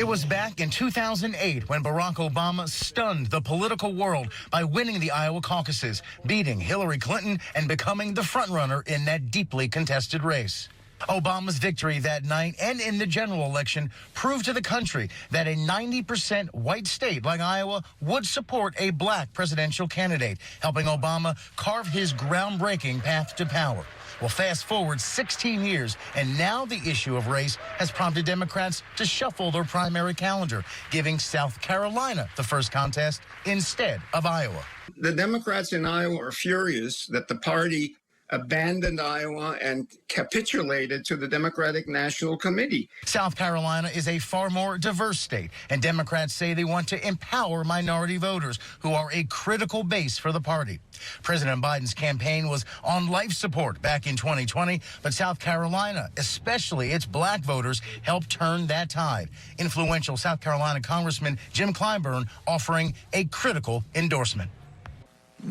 It was back in 2008 when Barack Obama stunned the political world by winning the Iowa caucuses, beating Hillary Clinton and becoming the frontrunner in that deeply contested race. Obama's victory that night and in the general election proved to the country that a 90% white state like Iowa would support a black presidential candidate, helping Obama carve his groundbreaking path to power. Well, fast forward 16 years, and now the issue of race has prompted Democrats to shuffle their primary calendar, giving South Carolina the first contest instead of Iowa. The Democrats in Iowa are furious that the party abandoned Iowa and capitulated to the Democratic National Committee. South Carolina is a far more diverse state, and Democrats say they want to empower minority voters who are a critical base for the party. President Biden's campaign was on life support back in 2020, but South Carolina, especially its black voters, helped turn that tide. Influential South Carolina Congressman Jim Clyburn offering a critical endorsement.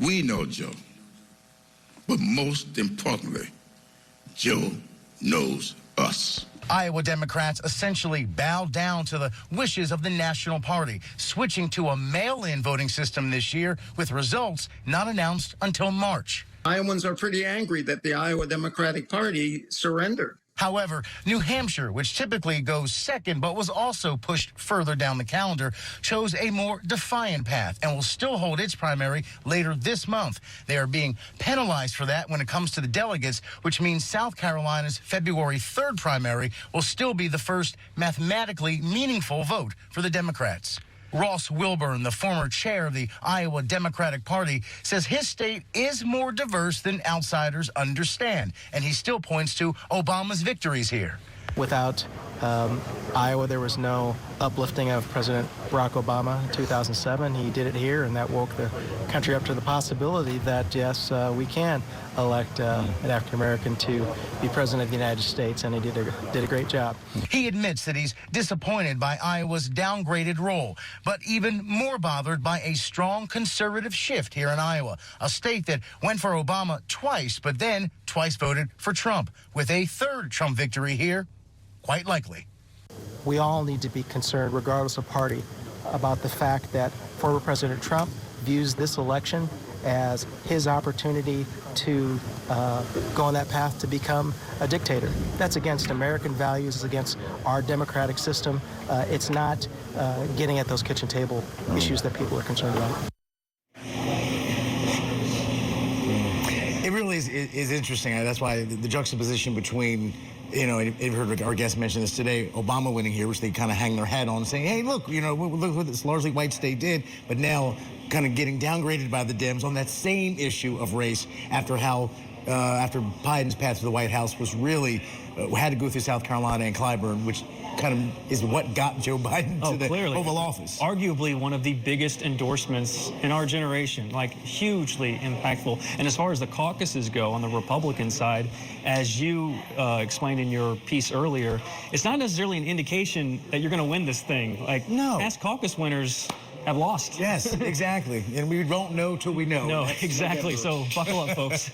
We know Joe. But most importantly, Joe knows us. Iowa Democrats essentially bowed down to the wishes of the National Party, switching to a mail-in voting system this year with results not announced until March. Iowans are pretty angry that the Iowa Democratic Party surrendered. However, New Hampshire, which typically goes second but was also pushed further down the calendar, chose a more defiant path and will still hold its primary later this month. They are being penalized for that when it comes to the delegates, which means South Carolina's February 3rd primary will still be the first mathematically meaningful vote for the Democrats. Ross Wilburn, the former chair of the Iowa Democratic Party, says his state is more diverse than outsiders understand, and he still points to Obama's victories here. Without Iowa, there was no uplifting of President Barack Obama in 2007. He did it here, and that woke the country up to the possibility that, yes, we can elect an African-American to be president of the United States, and he did a great job. He admits that he's disappointed by Iowa's downgraded role, but even more bothered by a strong conservative shift here in Iowa, a state that went for Obama twice, but then twice voted for Trump, with a third Trump victory here quite likely. We all need to be concerned, regardless of party, about the fact that former President Trump views this election as his opportunity to go on that path to become a dictator. That's against American values, it's against our democratic system. It's not getting at those kitchen table issues that people are concerned about. It really is interesting. That's why the juxtaposition between, you know, you've heard our guest mention this today, Obama winning here, which they kind of hang their hat on, saying, hey, look, you know, look what this largely white state did, but now kind of getting downgraded by the Dems on that same issue of race after after Biden's path to the White House was really, had to go through South Carolina and Clyburn, which kind of is what got Joe Biden to the Oval Office. Arguably one of the biggest endorsements in our generation, like hugely impactful. And as far as the caucuses go on the Republican side, as you explained in your piece earlier, it's not necessarily an indication that you're going to win this thing. Like, no. Past caucus winners have lost. Yes, exactly. And we won't know till we know. No, exactly. So buckle up, folks.